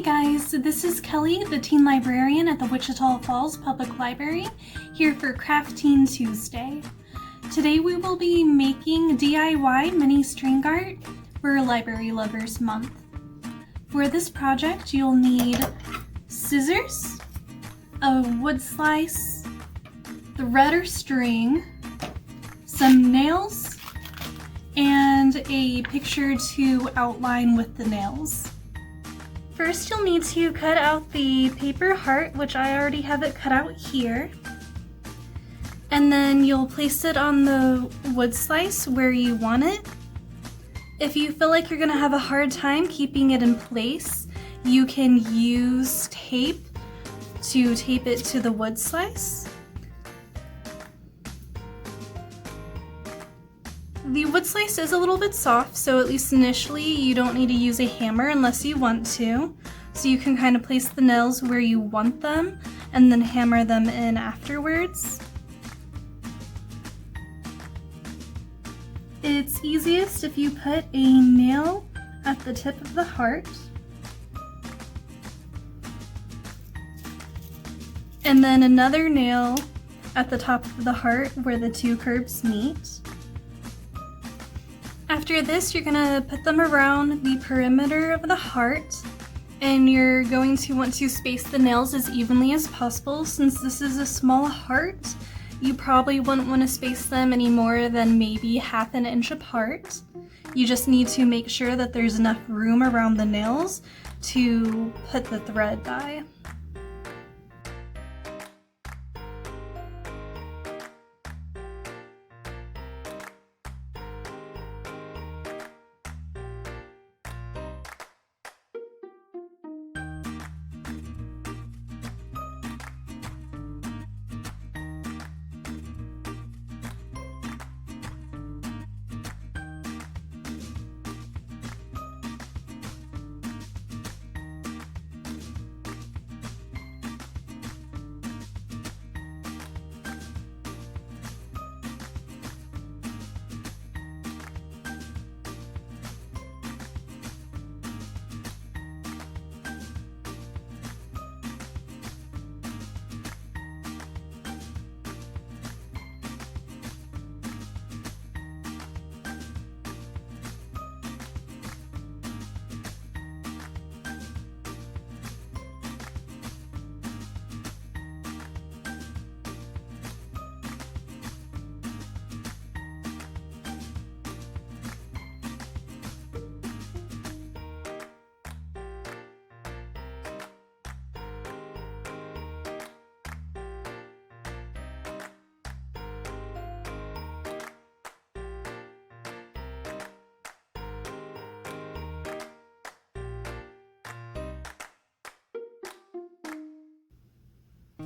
guys, so this is Kelly, the teen librarian at the Wichita Falls Public Library, here for Crafteen Tuesday. Today we will be making DIY mini string art for Library Lovers Month. For this project you'll need scissors, a wood slice, thread or string, some nails, and a picture to outline with the nails. First, you'll need to cut out the paper heart, which I already have it cut out here. And then you'll place it on the wood slice where you want it. If you feel like you're gonna have a hard time keeping it in place, you can use tape to tape it to the wood slice. The wood slice is a little bit soft, so at least initially you don't need to use a hammer unless you want to. So you can kind of place the nails where you want them and then hammer them in afterwards. It's easiest if you put a nail at the tip of the heart. And then another nail at the top of the heart where the two curves meet. After this, you're gonna put them around the perimeter of the heart, and you're going to want to space the nails as evenly as possible. Since this is a small heart, you probably wouldn't want to space them any more than maybe ½ an inch apart. You just need to make sure that there's enough room around the nails to put the thread by.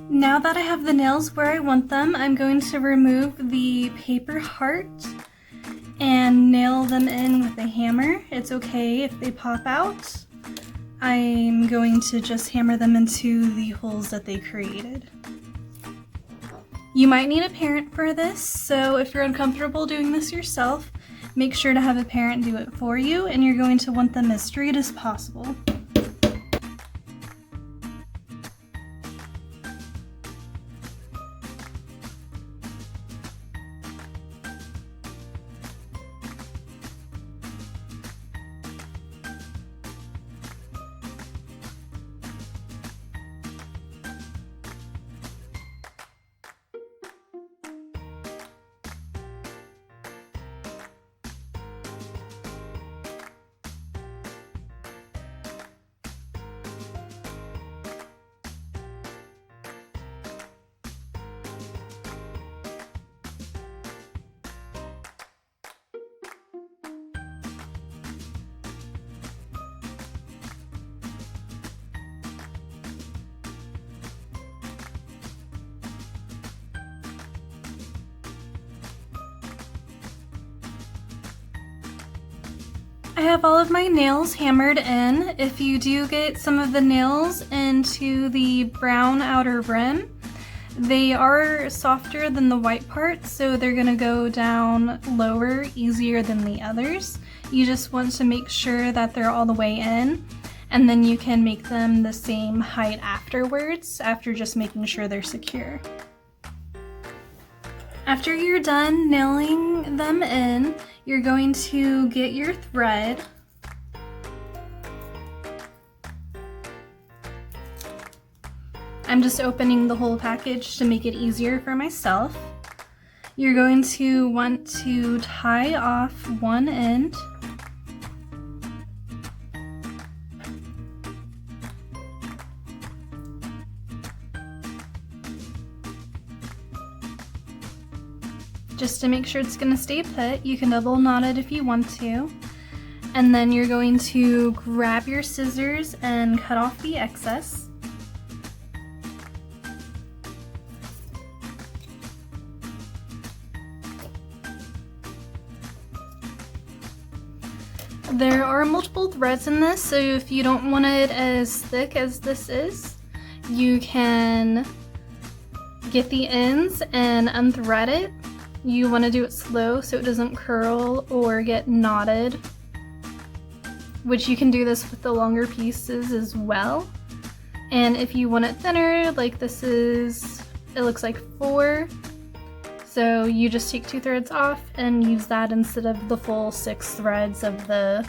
Now that I have the nails where I want them, I'm going to remove the paper heart and nail them in with a hammer. It's okay if they pop out. I'm going to just hammer them into the holes that they created. You might need a parent for this, so if you're uncomfortable doing this yourself, make sure to have a parent do it for you, and you're going to want them as straight as possible. I have all of my nails hammered in. If you do get some of the nails into the brown outer rim, they are softer than the white parts, so they're gonna go down lower, easier than the others. You just want to make sure that they're all the way in. and then you can make them the same height afterwards, after just making sure they're secure. After you're done nailing them in, you're going to get your thread. I'm just opening the whole package to make it easier for myself. You're going to want to tie off one end. Just to make sure it's going to stay put. You can double knot it if you want to. And then you're going to grab your scissors and cut off the excess. There are multiple threads in this, so if you don't want it as thick as this is, you can get the ends and unthread it. You want to do it slow so it doesn't curl or get knotted, which you can do this with the longer pieces as well. And if you want it thinner, like this is, it looks like 4. So you just take 2 threads off and use that instead of the full 6 threads of the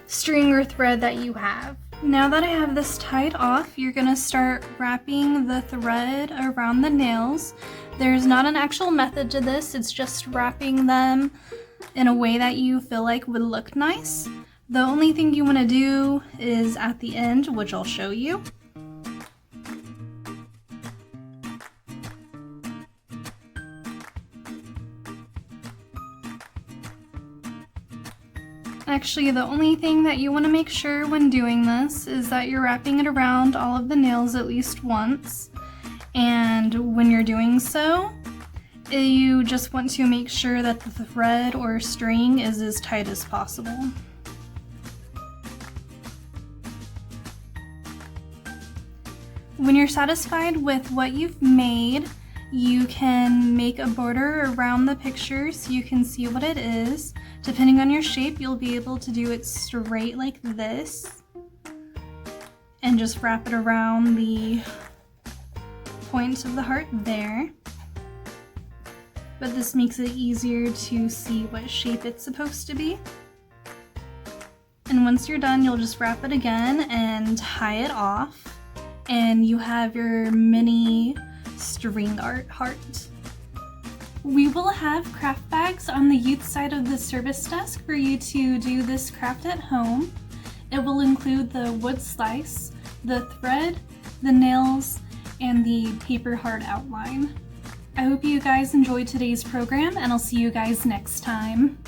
string or thread that you have. Now that I have this tied off, you're gonna start wrapping the thread around the nails. There's not an actual method to this, it's just wrapping them in a way that you feel like would look nice. The only thing you wanna do is at the end, which I'll show you. Actually, the only thing that you want to make sure when doing this is that you're wrapping it around all of the nails at least once. And when you're doing so, you just want to make sure that the thread or string is as tight as possible. When you're satisfied with what you've made, you can make a border around the picture so you can see what it is. Depending on your shape, you'll be able to do it straight like this and just wrap it around the point of the heart there. But this makes it easier to see what shape it's supposed to be. And once you're done, you'll just wrap it again and tie it off, and you have your mini string art heart. We will have craft bags on the youth side of the service desk for you to do this craft at home. It will include the wood slice, the thread, the nails, and the paper heart outline. I hope you guys enjoyed today's program, and I'll see you guys next time.